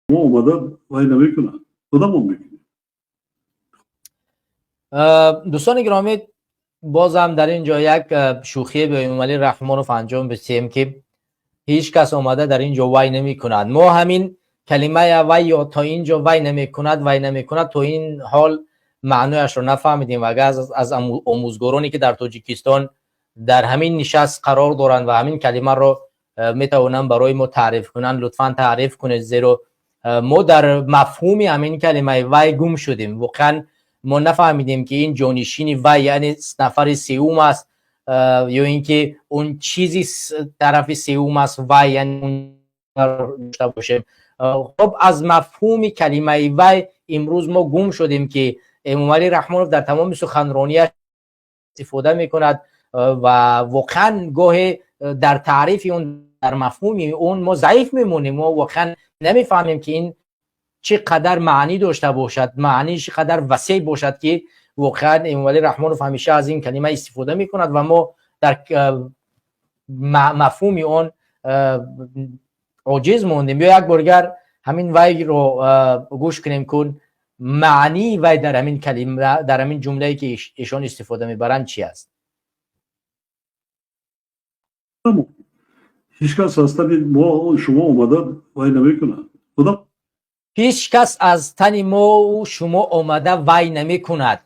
ما اومده وای نمیکنه خودمون میکنیم. دوستان گرامی، باز هم در اینجا یک شوخی به الملل رحمانوف انجام بدیم که هیچ کس اومده در اینجا وای نمی کند. ما همین کلمه وای یا تا اینجا وای نمی کند تو این حال معنیش رو نفهمیدیم و اگر از آموزگارانی که در تاجیکستان در همین نشست قرار دارند و همین کلمه رو میتونن برای ما تعریف کنن، لطفا تعریف کنید، زیرا ما در مفهوم همین کلمه وای گم شدیم. واقعا ما نفهمیدیم که این جانشین وای یعنی نفر سوم است یا اینکه اون چیزی طرف سوم است وای یعنی اون داشته باشیم. خب از مفهوم کلمه وای امروز ما گم شدیم که الملل رحمانوف در تمام سخنرانیش استفاده میکند و واقعا گاهی در تعریف اون، در مفهوم اون ما ضعیف میمونیم. ما واقعا نمیفهمیم که این چقدر معنی داشته باشد، معنیش چقدر وسیع باشد که واقعا الملل رحمانوف همیشه از این کلمه استفاده میکند و ما در مفهوم اون عاجز موندیم. بیا یک بارگر همین وای رو گوش کنیم کن معنی وای در همین کلمه، در همین جمله‌ای که ایشان استفاده میبرند چی است. هیچ کس از تن ما شما اومده وای نمیکنه. خدا هیچ کس از تن ما و شما اومده وای نمی کند.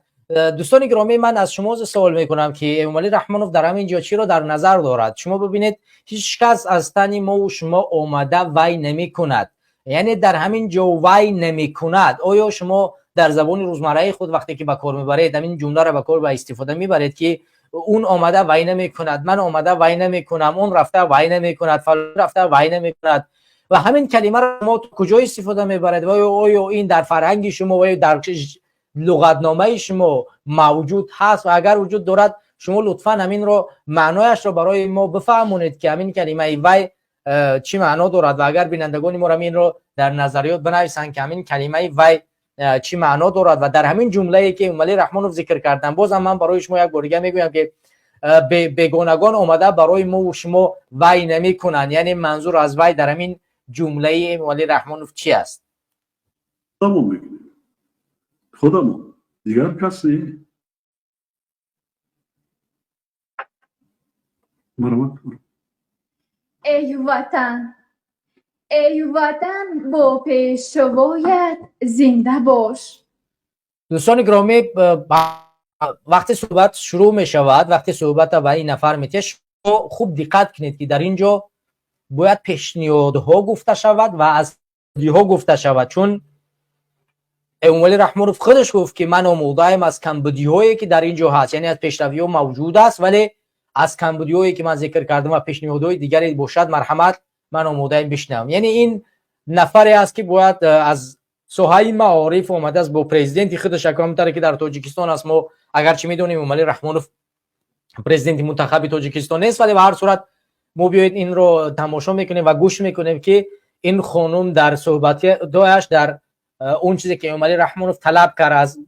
دوستان گرامی، من از شما سوال میکنم که الملل رحمانوف در همین جا چی رو در نظر دارد؟ شما ببینید هیچ کس از تن ما و شما اومده وای نمی کند، یعنی در همین جا وای نمی کند. آیا شما در زبان روزمره خود وقتی که به کار میبرید همین جمله رو به کار به استفاده میبرید که اون آمده وای نمی کند، من آمده وای نمی کنم، اون رفته وای نمی کند، فلان رفته وای نمی کند؟ و همین کلمه را ما کجا استفاده میبرید؟ و آیا این در فرهنگ شما و در لغتنامه شما موجود هست؟ و اگر وجود دارد شما لطفا همین رو معنایش رو برای ما بفهمونید که همین کلمه وای چی معنا دارد و اگر بینندگان ما همین رو در نظریات بنویسن که همین کلمه وای چی معنا دارد و در همین جمله‌ای که الملل رحمانوف ذکر کردن بازم من برای شما یک بار دیگه میگویم که بیگانگان اومده برای ما و شما وای نمیکنن، یعنی منظور از وای در همین جمله الملل رحمانوف چی است؟ خودمون میکنیم، خودمون، دیگر کسی مرمت کنم. ای وطن، ای وطن با پیشوایت زنده باش. دوستان گرامی، وقتی صحبت شروع می شود، وقتی صحبت به این نفر میشه، خوب دقت کنید که در اینجا باید پیشنهادها گفته شود و از ها گفته شود، چون الملل رحمانوف خودش گفت که من آماده‌ام از کمبودی هایی که در اینجا هست، یعنی از پیشروی ها موجود است، ولی از کمبودی هایی که من ذکر کردم و پیشنهادهای دیگری باشد مرحمت من آماده‌ام بشنوم. یعنی این نفری است که باید از ساحه معارف اومده است با پرزیدنت خودش همونطوری که در تاجیکستان است. ما اگرچه میدونیم الملل رحمانوف پرزیدنت منتخب تاجیکستان نیست، ولی به هر صورت ما بیایید این رو تماشا میکنیم و گوش میکنیم که این خانم در صحبت دایش در اون چیزی که الملل رحمانوف طلب کرد از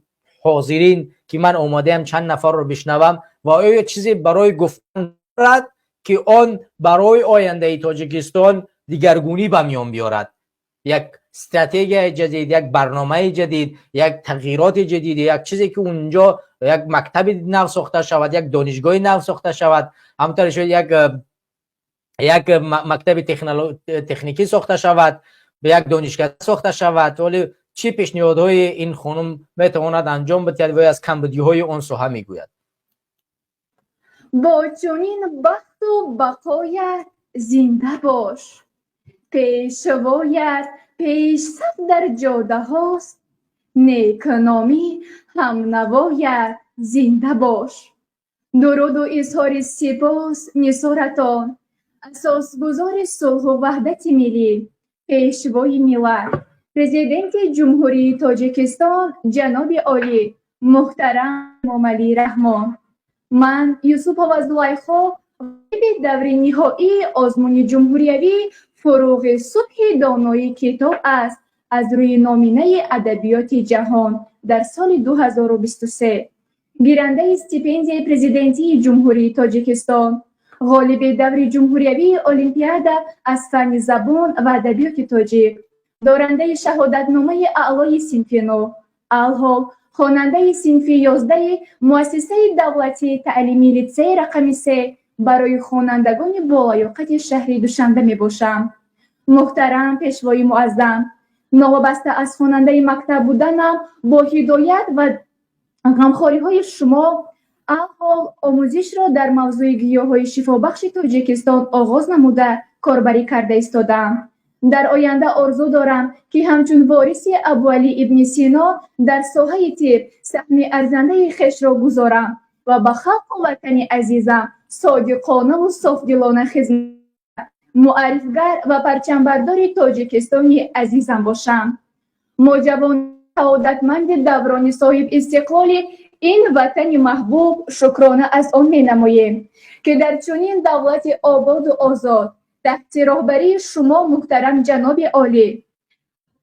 حاضرین که من آماده‌ام چند نفر رو بشنوم و آیا چیزی برای گفتن دارد که آن برای آینده تاجیکستان دیگرگونی به میان بیارد، یک استراتژی جدید، یک برنامه جدید، یک تغییرات جدید، یک چیزی که اونجا یک مکتب نو ساخته شود، یک دانشگاه نو ساخته شود، همونطور شد یک مکتب تکنیکی ساخته شود، به یک دانشگاه ساخته شود. ولی چی پیشنهادهای این خانم میتواند انجام بدهد و از کمبودی‌های آن ساحه میگوید؟ با چنین بخت و بقایت زنده باش، پیشوایت پیش صف در جاده هاست، نیکنامی هم نوایت زنده باش. درود و اظهار سپاس نثارتان، اساسگزار صلح و وحدت ملی، پیشوای ملت، پرزیدنت جمهوری تاجیکستان جناب عالی محترم الملل رحمان. من یوسف وزلایخو به دور نهایی آزمون جمهوریوی فروغ صبح دانایی کتاب است از روی نامینه ادبیات جهان در سال 2023، گیرنده استیپندیای پرزیدنتی جمهوری تاجیکستان، غالب دور جمهوریوی المپیاد از فن زبان و ادبیات تاجیک، دارنده شهادتنامه اعلای صنف 9 الحال خواننده صنف 11 مؤسسه دولتی تعلیمی لیسه رقم 3 برای خوانندگان بالایاقت شهر دوشنبه می باشم. محترم پیشوای معظم، نوابسته از خواننده مکتب بودنم با هدایت و غمخواری های شما الحال آموزش را در موضوع گیاهای شفابخش تاجیکستان آغاز نموده کاربری کرده ایستادم. در آینده آرزو دارم که همچون وارث ابوعلی ابن سینا در ساحه طب سهم ارزنده خویش را گذارم و به خلق و وطن عزیزم صادقانه و صافدلانه خدمت معرفگر و پرچمبردار تاجیکستان عزیزم باشم. ما جوان سعادتمند دوران صاحب استقلال این وطن محبوب شکرانه از آن می نماییم که در چنین دولت آباد و آزاد تحت رهبری شما محترم جناب عالی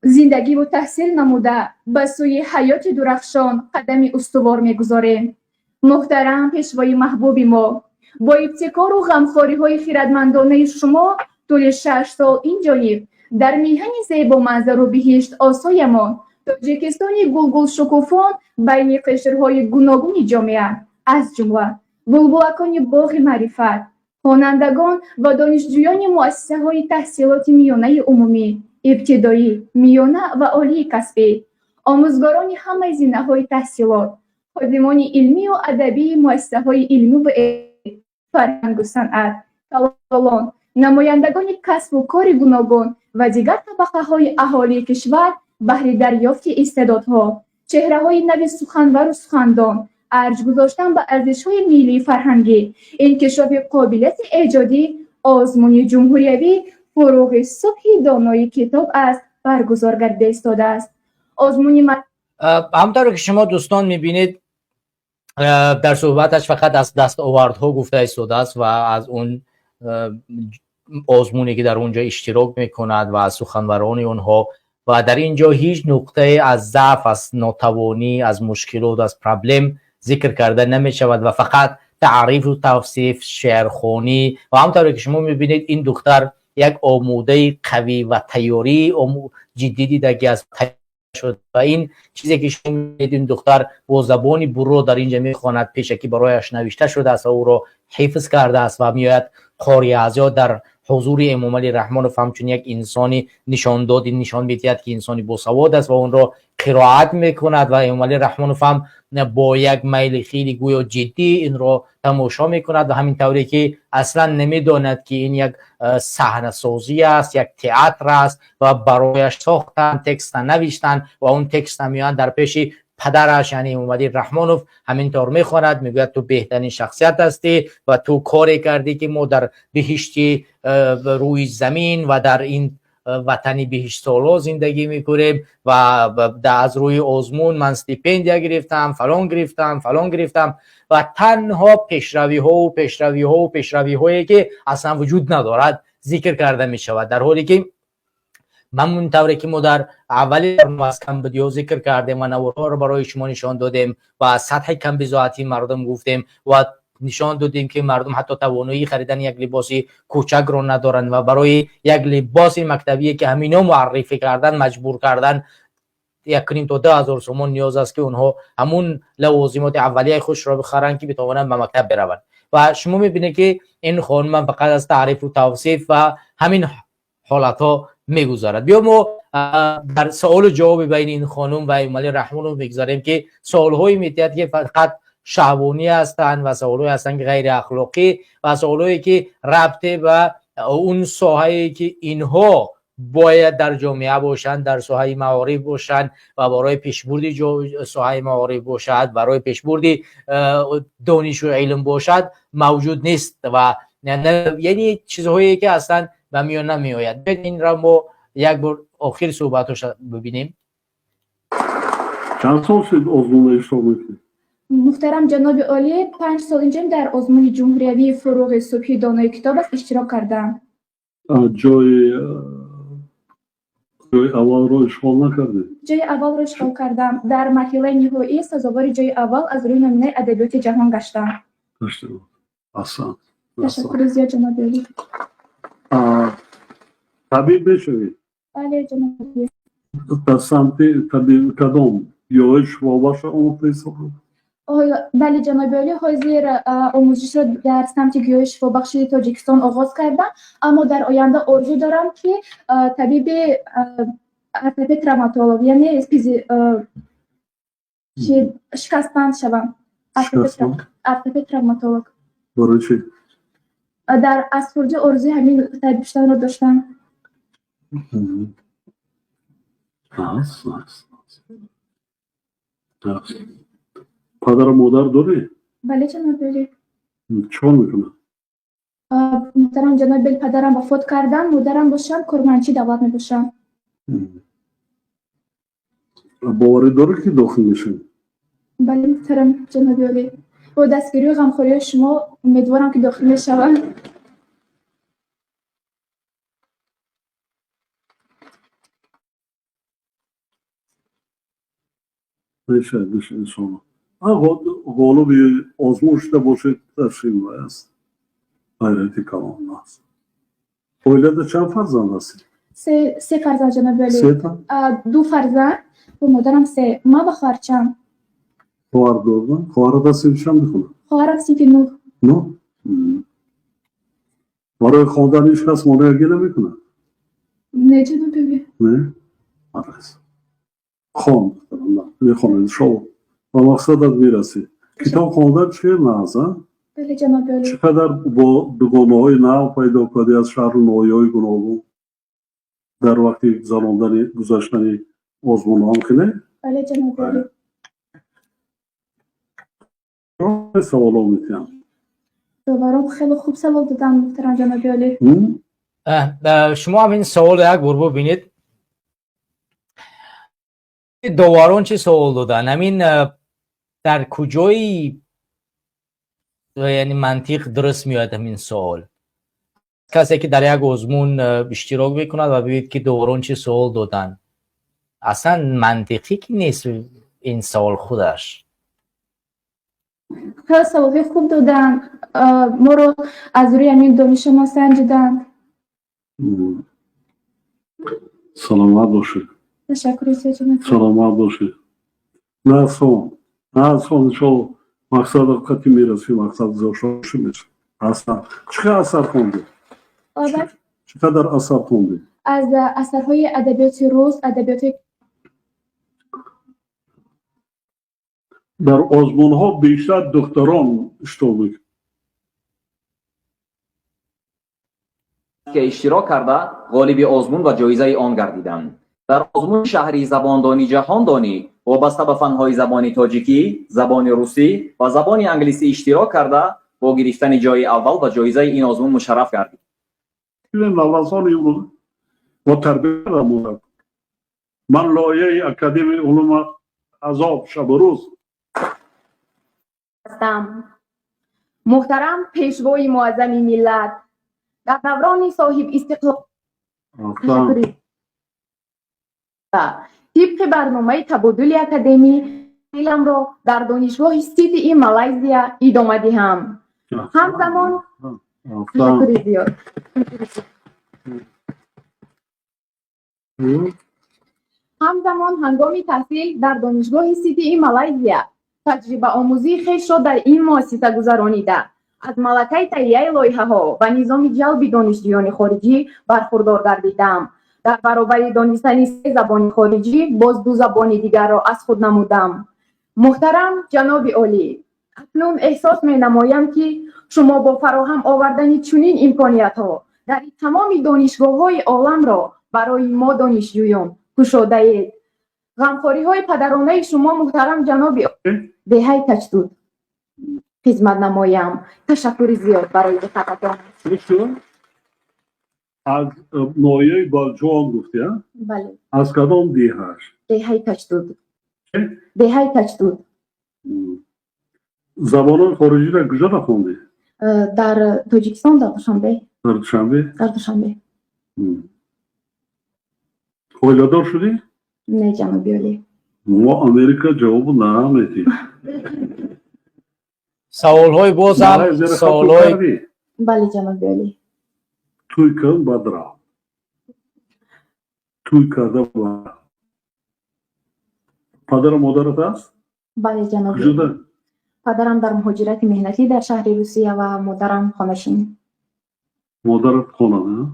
زندگی و تحصیل نموده به سوی حیات درخشان قدم استوار می‌گذاریم. محترم پیشوای محبوب ما، با ابتکار و غمخواری های خیرتمندانه شما طول 6 سال این جانب در میهن زیبا منظر و بهشت آسایمان تاجیکستان گلگل شکوفان بین قشرهای گوناگون جامعه از جمله بلبلکان باغ معرفت، خوانندگان و دانشجویان مؤسسه های تحصیلات میانه عمومی، ابتدایی، میانه و عالی کسبی، آموزگاران همه زینه‌های تحصیلات، خادمان علمی و ادبی مؤسسه های علمی و فرهنگ و صنعت، طلبان، نمایندگان کسب و کار گوناگون و دیگر طبقه های اهالی کشور بهر دریافت استعدادها، چهره های نو سخنور و سخندان، ارج گذاشتن به ارزش های ملی فرهنگی، انکشاف قابلیت ایجادی، آزمون جمهوریوی، فروغ صبح دانایی کتاب است برگزار گردیده ایستاده است. آزمون همونطور که شما دوستان میبینید در صحبتش فقط از دستاوردها گفته ایستاده است و از اون آزمونی که در اونجا اشتراک میکند و از سخنوران اونها و در اینجا هیچ نقطه از ضعف، از ناتوانی، از مشکلات، از پرابلم ذکر کرده نمی شود و فقط تعریف و توصیف، شعرخوانی و همونطور که شما میبینید این دختر یک آموده قوی و تیاری جدی دیده که از شد و این چیزی که شما میبینید این دختر با زبانی برو در اینجا میخواند پیشکی برایش نوشته شده است و او را حفظ کرده است و میآید قاری اعضا در حضور امام علی رحمانوف همچون یک انسانی نشان داد، نشان میدهد که انسانی باسواد است و اون را قرائت میکند و امام علی رحمانوف هم با یک میل خیلی گویا جدی این را تماشا میکند و همین طوری که اصلا نمیداند که این یک صحنه سازی است، یک تئاتر است و برایش ساختن، تکست نوشتن و اون تکست میان در پیش پدرش یعنی امام علی رحمانوف همینطور میخواند، میگوید تو بهترین شخصیت هستی و تو کاری کردی که ما در بهشتی روی زمین و در این وطنی بهشت سالا زندگی میکنیم و از روی آزمون من استیپندیا گرفتم، فلان گرفتم و تنها پیشروی هایی که اصلا وجود ندارد ذکر کرده می شود، در حالی که من طوری که ما در اولی از کمبودیا ذکر کردیم و نوارها رو برای شما نشان دادیم و سطح کم بضاعتی مردم گفتیم و نشان دادیم که مردم حتی توانایی خریدن یک لباس کوچک رو ندارن و برای یک لباس مکتبی که همینا معرفی کردن مجبور کردن 1.5 تا 10,000 تومان نیاز است که اونها همون لوازمات اولیه خوش را بخرن که بتوانند به مکتب بروند و شما میبینید که این خانم فقط از تعریف و توصیف و همین حالت ها میگذارد. بیا ما در سوال و جواب بین این خانم و امام علی رحمانوف بگذاریم که سوال هایی میتید که فقط شهوانی هستند و سوالایی هستند که غیر اخلاقی و سوالایی که ربط به اون ساحه‌ای که اینها باید در جامعه باشند، در ساحه معارف باشند و برای پیشبرد ساحه معارف باشد، برای پیشبرد دانش و علم باشد موجود نیست و یعنی چیزهایی که اصلا به میان نمی آید. این را ما یک بار آخر صحبتش ببینیم. چند سال شد آزمون اشتراک میکنید؟ محترم جناب عالی 5 سال اینجا در آزمون جمهوریوی فروغ صبحی دانای کتاب اشتراک کردم. جای اول رو اشغال نکردید؟ جای اول رو اشغال کردم. در مرحله نهایی سزاوار جای اول از روی نمونه ادبیات جهان گشتم. احسن. تشکر زیاد جناب عالی. طبیب بشوید. بله جناب عالی. در سمت کدام یوش واباشه آموزش رو؟ بله جناب عالی، حاضر آموزش را در سمت گیاهش و بخش تاجیکستان آغاز کردم، اما در آینده آرزو دارم که طبیب ارتپی تروماتولوژی یعنی شکستن شوم. ارتپی تروماتولوژ. برای چی؟ در از فرجه آرزوی همین طبیب شدن را داشتم. پدر و مادر داری؟ بله جناب عالی. چون میکنه؟ محترم جناب عالی، پدرم وفات کردن، مادرم باشم کارمندچی دولت می باشم. باوری داری که داخل میشین؟ بله محترم جناب عالی، با دستگیری و غمخوری شما امیدوارم که داخل می شوم. میشه انشاءالله. غالبی آزموشته باشید تشکیم است. غیرتی کلام است. اولاد چند فرزند هستی؟ سه فرزند جناب عالی. سه تا؟ 2 فرزند و مادرم 3. ما و خواهرچم. خواهر دارم؟ خواهر دستیم چند میخونه؟ خواهرم صنف 9. نه؟ برای خواندن هیچ کس مانعگی نمیکنه؟ نه جناب عالی. نه؟ مرسی. خواند میخونه شو و مقصدت میرسی. کتاب خواندن چیه نازه؟ بله جناب عالی. چقدر با دگانه های نو پیدا کردی از شهر نوعی های گوناگون در وقتی گذراندن گذاشتن آزمون هم کنه؟ بله جناب عالی. سوال ها میتیم برام خیلی خوب سوال دادم محترم جناب عالی. شما هم این سوال یک بار ببینید. دواران چه سوال دادن؟ همین در کجای یعنی منطق درست میاد همین سوال؟ کسی که در یک آزمون اشتراک بکند و ببینید که دواران چه سوال دادن، اصلا منطقی که نیست این سوال خودش. خیلی سوال خوب دادن، ما رو از روی همین دانش ما سنجیدن. سلامت باشی. تشکر جناب. سلامت باشی. نه اصلا شو مقصد قطعی میرسی، مقصد زاشاشی میشه. اصلا چقدر اثر خوندی؟ چقدر اثر خوندی؟ از اثرهای ادبیات روز، ادبیات در آزمون ها بیشتر دکتران اشتراک که اشتراک کرده غالب آزمون و جایزه آن گردیدند. در آزمون شهری زباندانی جهاندانی وابسته به فنهای زبان تاجیکی، زبان روسی و زبان انگلیسی اشتراک کرده با گرفتن جای اول و جایزه این آزمون مشرف گردید. نوازان امروز و تربیت را من لایه اکادمی علوم عذاب شب و روز هستم. محترم پیشوای معظم ملت، در دوران صاحب استقلال طبق برنامه تبادل اکادمی علم را در دانشگاه سیتی مالزیا ادامه دهم. همزمان تشکر زیاد. همزمان هنگام تحصیل در دانشگاه سیتی مالزیا تجربه آموزی خویش را در این مؤسسه گذرانیده از ملکه تهیه لایحه ها و نظام جلب دانشجویان خارجی برخوردار گردیدم. در برابر دانستن 3 زبان خارجی باز 2 زبان دیگر را از خود نمودم. محترم جناب عالی، اکنون احساس می نمایم که شما با فراهم آوردن چنین امکانیت ها در تمام دانشگاه های عالم را برای ما دانشجویان گشوده اید. غمخواری های پدرانه شما محترم جناب به های تجدید خدمت نمایم. تشکر زیاد برای دقتتان. از نوعی بالجوان گفتی ها؟ بله. از کدام دیهش؟ دیهای تجدید. دیهای تجدید. زبان خارجی را کجا خوندی؟ در تاجیکستان، در دوشنبه. در دوشنبه؟ در دوشنبه. اویلادار شدی؟ نه جناب عالی. ما امریکا جواب نمیدی. سوال های باز هم سوال های بله جناب عالی. توی کن بدرا توی کرده و پدر و مادرت هست؟ بله جناب. کجا ده؟ پدرم در مهاجرت مهنتی در شهر روسیه و مادرم خانشین. مادرت خانه نه؟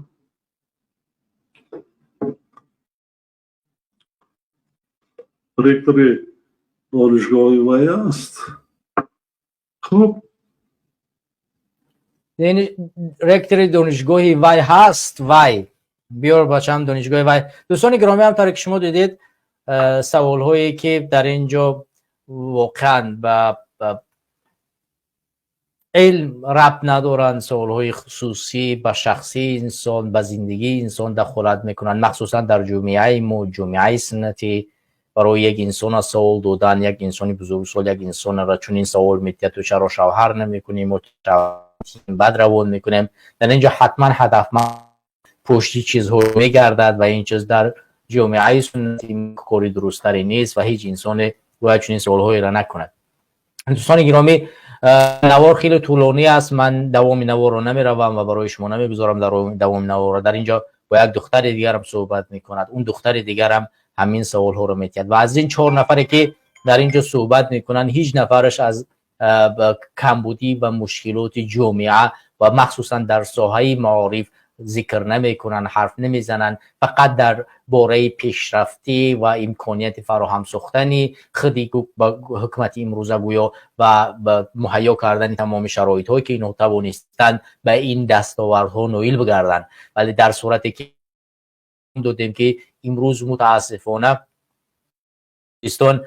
رکتر دانشگاه وی است. خب یعنی رکتر دانشگاه وی هست. وی بیار بچم دانشگاه وی. دوستان گرامی، همونطور که شما دیدید سوال هایی که در اینجا واقعا به علم ربط ندارن، سوال های خصوصی به شخصی انسان، به زندگی انسان دخالت میکنن، مخصوصا در جامعه ما، جامعه سنتی. برای یک انسان سوال دادن، یک انسانی بزرگسال یک انسان را چون این سوال میتید تو چرا شوهر نمیکنیم و بد روان میکنیم، در اینجا حتما هدفمند پشتی چیزها میگردد و این چیز در جامعه سنتی کاری درستری نیست و هیچ انسان باید چنین سوالهایی را نکند. دوستان گرامی، نوار خیلی طولانی است، من دوام نوار رو نمیروم و برای شما نمیگذارم دوام نوار رو. در اینجا با یک دختر دیگر هم صحبت میکند، اون دختر دیگر هم همین سوال ها رو میتید و از این 4 نفری که در اینجا صحبت میکنن هیچ نفرش از کمبودی و مشکلات جامعه و مخصوصا در ساحه معارف ذکر نمیکنن، حرف نمیزنن، فقط در باره پیشرفتی و امکانیت فراهم ساختنی خودی با حکومت امروزه گویا و مهیا کردن تمام شرایط هایی که اینها توانستند به این دستاوردها نائل بگردن. ولی در صورتی که دیدیم که امروز متاسفانه پاکستان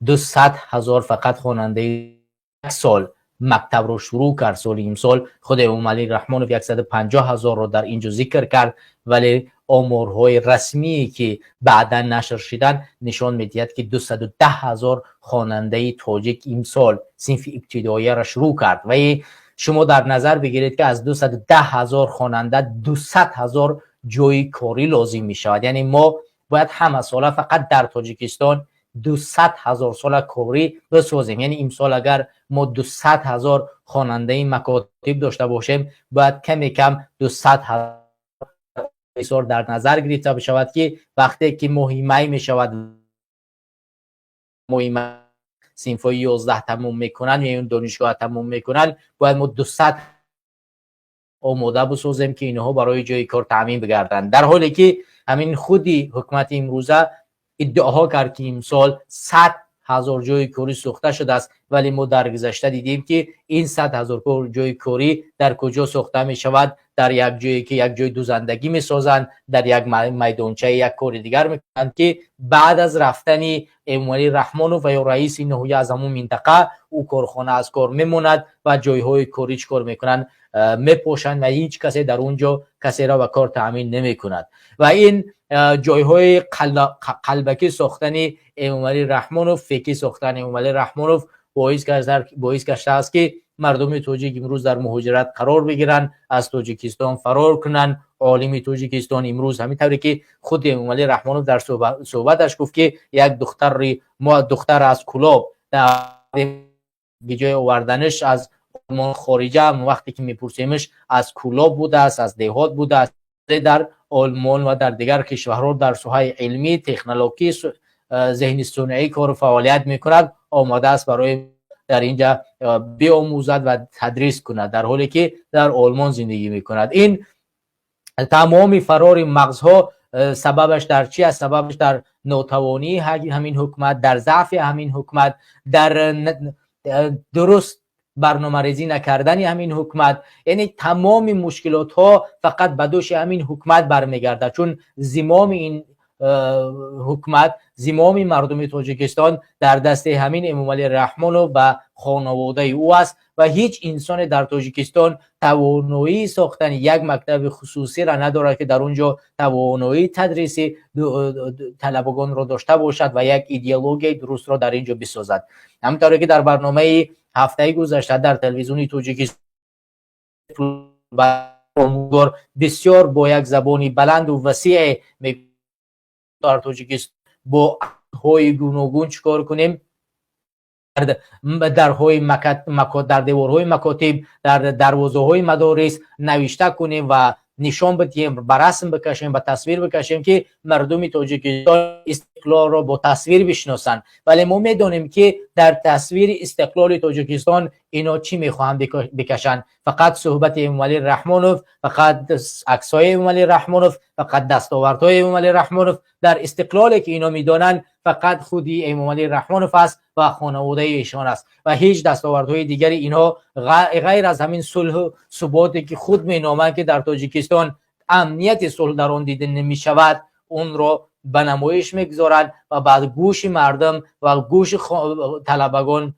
200,000 فقط خواننده یک سال مکتب رو شروع کرد. سال امسال خود امام علی رحمانوف 150,000 رو در اینجا ذکر کرد، ولی آمارهای رسمی که بعدا نشر شدن نشان میدهد که 210,000 خواننده تاجیک امسال صنف ابتدایی را شروع کرد و شما در نظر بگیرید که از 210,000 خواننده 200,000 جای کاری لازم می شود. یعنی ما باید همه ساله فقط در تاجیکستان 200,000 سال کاری بسازیم. یعنی امسال اگر ما 200,000 خواننده مکاتب داشته باشیم باید کمی کم 200,000 در نظر گرفته بشود که وقتی که مهمه می شود، مهمه صنف 11 تموم میکنن یا اون دانشگاه تموم میکنن، باید ما 200 آماده بسازیم که اینها برای جای کار تامین بگردند. در حالی که همین خودی حکومت امروزه ادعاها کرد که امسال 100,000 جای کاری ساخته شده است، ولی ما در گذشته دیدیم که این 100,000 جای کاری در کجا ساخته می شود؟ در یک جایی که یک جای دوزندگی می سازند، در یک میدانچه یک کار دیگر می کنند که بعد از رفتن امام علی رحمانوف و یا رئیس نهایی از همون منطقه او کارخانه از کار میموند و جایهای کاری چکار میکنند؟ میپوشند و هیچ کسی در اونجا کسی را به کار تامین نمی کند. و این جایهای قلبکی ساختن امام علی رحمانوف، فیکی ساختن امام علی رحمانوف باعث گشته است که مردم تاجیک امروز در مهاجرت قرار بگیرن، از تاجیکستان فرار کنن. عالم تاجیکستان امروز همینطوری که خود امام علی رحمانوف در صحبتش گفت که یک دختر از کلاب به جای آوردنش از آلمان خارجه، هم وقتی که میپرسیمش از کلاب بوده است، از دیهات بوده است، در آلمان و در دیگر کشورها در ساحه علمی، تکنولوژی، ذهن صنعی کار و فعالیت میکند، آماده است برای در اینجا بیاموزد و تدریس کند، در حالی که در آلمان زندگی میکند. این تمام فرار مغزها سببش در چی است؟ سببش در ناتوانی همین حکومت، در ضعف همین حکومت، در درست برنامه ریزی نکردن همین حکومت. یعنی تمام مشکلات ها فقط به دوش همین حکومت برمیگرده، چون زمام این حکومت، زمام مردم تاجیکستان در دست همین امام علی رحمانوف و خانواده او است و هیچ انسان در تاجیکستان توانایی ساختن یک مکتب خصوصی را ندارد که در اونجا توانایی تدریس طلبگان را داشته باشد و یک ایدئولوژی درست را در اینجا بسازد. همونطوری که در برنامه هفته گذشته در تلویزیون تاجیکستان بسیار با یک زبانی بلند و وسیع در تاجیکستان با های گوناگون چکار کنیم؟ در دیوارهای مکاتب، در دروازه های مدارس نوشته کنیم و نشان بدیم، به رسم بکشیم، به تصویر بکشیم که مردم تاجیکستان استقلال را با تصویر بشناسند. ولی ما میدونیم که در تصویر استقلال تاجیکستان اینا چی میخواهند بکشن؟ فقط صحبت امامعلی رحمانوف، فقط عکسای امامعلی رحمانوف، فقط دستاوردهای امامعلی رحمانوف. در استقلالی که اینا میدونن فقط خودی امامعلی رحمانوف است و خانواده ایشان است و هیچ دستاوردهای دیگری اینها غیر از همین صلح و ثباتی که خود مینامند که در تاجیکستان امنیت صلح در آن دیده نمی شود، اون را به نمایش میگذارند و بعد گوش مردم و گوش طلبگان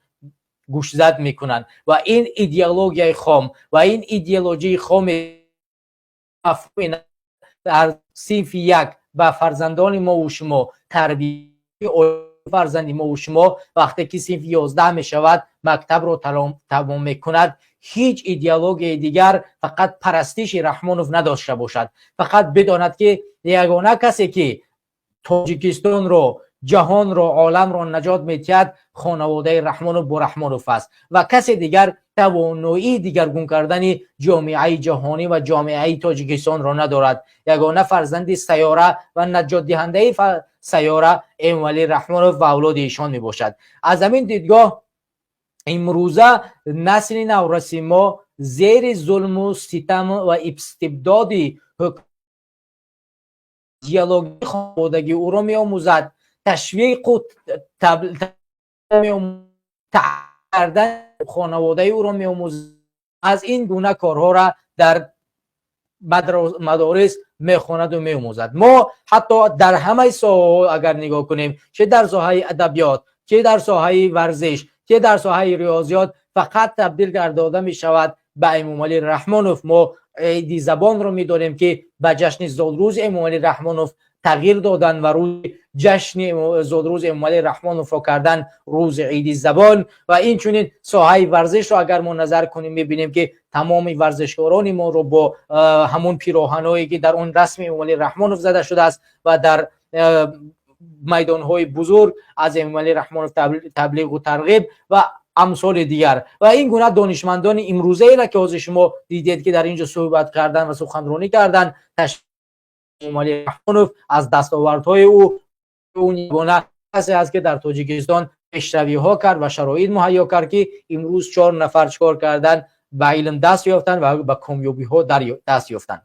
گوش زد میکنند و این ایدئولوژی خام و این ایدئولوژی خام در صنف یک و فرزندان ما و شما تربیت فرزندی ما و شما وقتی که صنف 11 می شود مکتب رو تمام میکند، هیچ ایدئولوژی دیگر فقط پرستش رحمانوف نداشته باشد، فقط بداند که یگانه کسی که تاجیکستان رو، جهان رو، عالم رو نجات میدهد خانواده رحمانوف با رحمانوف است و کسی دیگر توانایی دیگرگون کردن جامعه جهانی و جامعه تاجیکستان را ندارد. یگانه فرزند سیاره و نجات دهنده سیاره امامعلی رحمانوف و اولاد ایشان می باشد. از همین دیدگاه امروزه نسل نورسی ما زیر ظلم و ستم و استبداد دیالوگی خانوادگی او را می آموزد، تشویق و کردن خانواده او را می آموزد. از این گونه کارها را در مدارس میخواند و میآموزد. ما حتی در همه ساحه اگر نگاه کنیم، چه در ساحه ادبیات، چه در ساحه ورزش، چه در ساحه ریاضیات، فقط تبدیل گرداده می شود به امامعلی رحمانوف. ما عید زبان رو میدونیم که به جشن زادروز امامعلی رحمانوف تغییر دادن و روز جشن زادروز امامعلی رحمانوف رو کردن روز عید زبان. و این چنین ساحه ورزش رو اگر ما نظر کنیم میبینیم که تمام ورزشکاران ما رو با همون پیراهنایی که در اون رسم امامعلی رحمانوف زده شده است و در میدانهای بزرگ از امامعلی رحمانوف تبلیغ و ترغیب و امثال دیگر. و این گونه دانشمندان امروزه ای را که از شما دیدید که در اینجا صحبت کردن و سخنرانی کردن، امامعلی رحمانوف از دستاوردهای او اون گونه کسی است که در تاجیکستان پیشروی ها کرد و شرایط مهیا کرد که امروز 4 نفر چکار کردن، به علم دست یافتن و به کامیابی ها دست یافتن.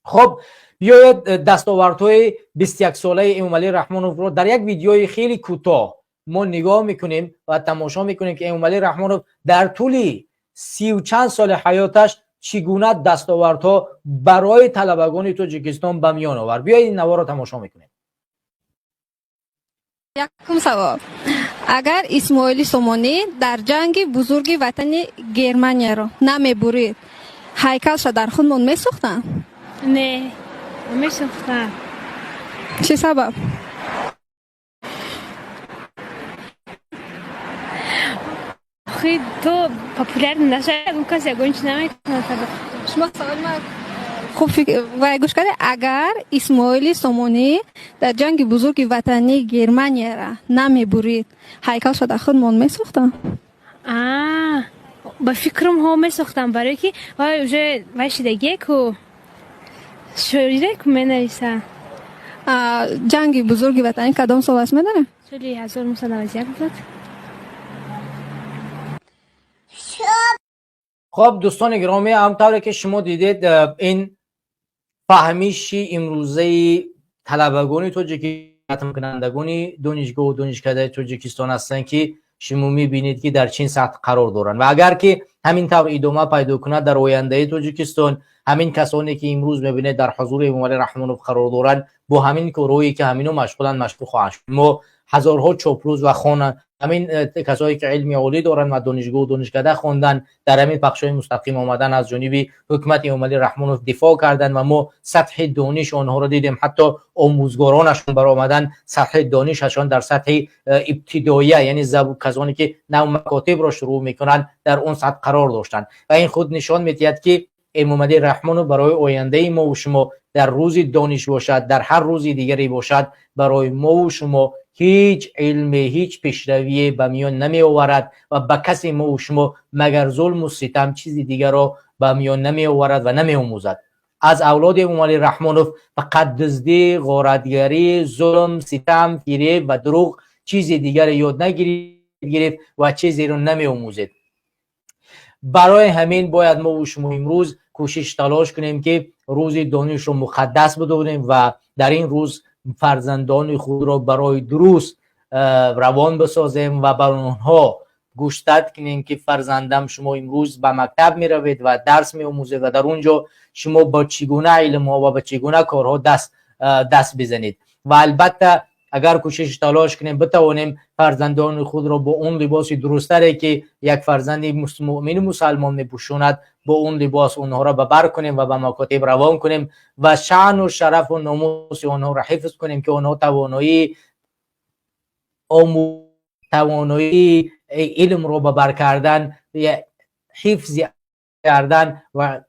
خب بیاید دستاوردهای 21 ساله امامعلی رحمانوف رو در یک ویدیوی خیلی کوتاه ما نگاه میکنیم و تماشا میکنیم که امامعلی رحمانوف در طول 30 و چند سال حیاتش چگونه دستاوردها برای طلبگان تاجیکستان به میان آورد. بیایید این نوار رو تماشا میکنیم. یکم سوال: اگر اسماعیل سامانی در جنگ بزرگ وطن گرمانیا را نمیبرید، هیکلش را در خودمان میساختن؟ نه، میساختن. چه سبب؟ خیلی تو پاپولار نشه، اون کسی گونج نمیکنه. شما سوال ما خوب و گوش کنید. اگر اسماعیل سامانی در جنگ بزرگ وطنی گرمانیا را نمیبرید، هیکلش را در خودمان میساختن؟ با فکرم ها میساختم، برای که وای شدگی که شوریده که می نویسن. جنگ بزرگ وطنی کدام سال است میدونه؟ سالی 1991 بود. خب دوستان گرامی، همطور که شما دیدید این فهمیش امروزه طلبگان تاجیکستان، کنندگان دانشگاه و دانشکده تاجیکستان هستند که شما میبینید که در چین سطح قرار دارند و اگر که همین طور ادامه پیدا کند در آینده تاجیکستان، همین کسانی که امروز میبینید در حضور امامعلی رحمانوف قرار دارند با همین کارهایی که همینو مشغول خواهند شد. ما هزارها چاپلوز و خانه همین کسایی که علمی عالی دارن و دانشگاه و دانشکده خوندن در همین بخشای مستقیم آمدن از جانب حکومت امامعلی رحمانوف دفاع کردن و ما سطح دانش آنها را دیدیم. حتی آموزگارانشون برآمدن سطح دانششون در سطح ابتداییه، یعنی کسانی که نو مکاتب را شروع میکنن در اون سطح قرار داشتن و این خود نشان میدهد که امامعلی رحمانوف برای آینده ما و شما در روز دانش باشد، در هر روزی دیگری باشد، برای ما و شما هیچ علم، هیچ پیشروی به میان نمی آورد و به کسی ما و شما مگر ظلم و ستم چیزی دیگر را به میان نمی آورد و نمی آموزد. از اولاد امام علی رحمانوف فقط دزدی، غارتگری، ظلم، ستم، فریب و دروغ، چیز دیگر یاد نگرفت و چیزی رو نمی آموزید. برای همین باید ما و شما امروز کوشش تلاش کنیم که روز دانش رو مقدس بدونیم و در این روز فرزندان خود را برای درست روان بسازیم و بر آنها گوشتد کنیم که فرزندم شما امروز به مکتب می روید و درس می آموزید و در اونجا شما با چگونه علم ها و با چگونه کارها دست بزنید. و البته اگر کوشش تلاش کنیم بتوانیم فرزندان خود را با اون لباس درستری که یک فرزند مؤمن مسلمان میپوشاند با اون لباس اونها را ببر کنیم و به مکاتب روان کنیم و شأن و شرف و ناموس آنها را حفظ کنیم که آنها توانایی علم رو ببر کردن، حفظ کردن و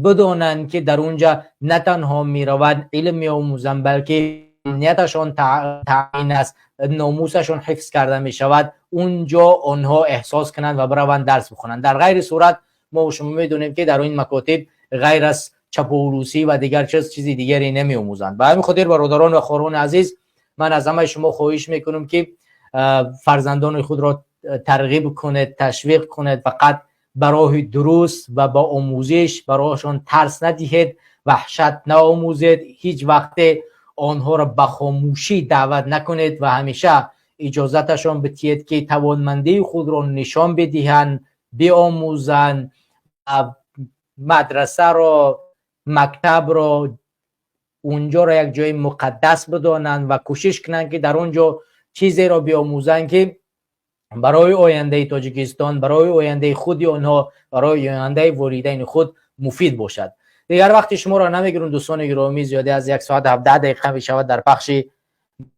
بدانند که در اونجا نه تنها میروند علم میآموزند بلکه نیتشان تعیین است، ناموسشان حفظ کرده می شود، اونجا آنها احساس کنند و بروند درس بخونند. در غیر صورت ما و شما میدونیم که در این مکاتب غیر از چاپولوسی و دیگر چیزی دیگری نمی آموزند. به همین خاطر برادران و خواهران عزیز، من از همه شما خواهش میکنم که فرزندان خود را ترغیب کنید، تشویق کنید، فقط برای درست و با آموزش برایشان ترس ندهید، وحشت نآموزید، هیچ وقت آنها را به خاموشی دعوت نکنید و همیشه اجازتشان بدهید که توانمندی خود را نشان بدهند، بیاموزند، مدرسه را، مکتب را، اونجا را یک جای مقدس بدانند و کوشش کنند که در اونجا چیزی را بیاموزند که برای آینده تاجیکستان، برای آینده خود آنها، برای آینده والدین خود مفید باشد. دیگر وقتی شما را نمیگیرم دوستان گرامی، زیاده از 1 ساعت 17 دقیقه می شود در بخش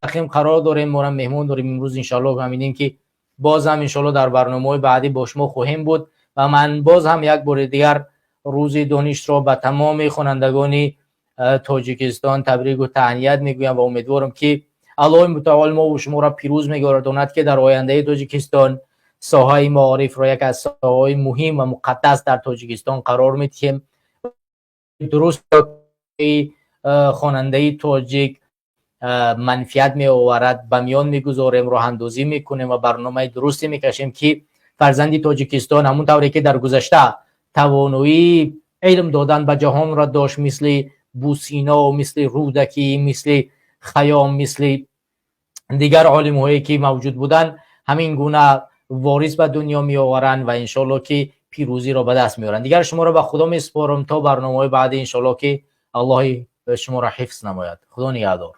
تقدیم قرار داریم. ما را مهمون داریم امروز انشالله، همینیم که باز هم انشالله در برنامه بعدی با شما خواهیم بود و من باز هم یک بار دیگر روز دانش را به تمام خوانندگان تاجیکستان تبریک و تهنیت میگویم و امیدوارم که الله متعال ما و شما را پیروز میگرداند که در آینده تاجیکستان ساحه معارف را یک از ساحه‌های مهم و مقدس در تاجیکستان قرار میدیم. درست خواننده تاجیک منفیت می آورد به میان میگذاریم، راه اندازی میکنیم و برنامه درستی میکشیم که فرزندی تاجیکستان همون طوری که در گذشته توانایی علم دادن به جهان را داشت، مثل بوسینا، مثل رودکی، مثل خیام، مثل دیگر عالم هایی که موجود بودن، همین گونه وارث به دنیا می آورند و انشالله که پیروزی را به دست میارن. دیگر شما را به خدا میسپارم تا برنامه بعد انشالله که الله شما را حفظ نماید. خدا نگهدار.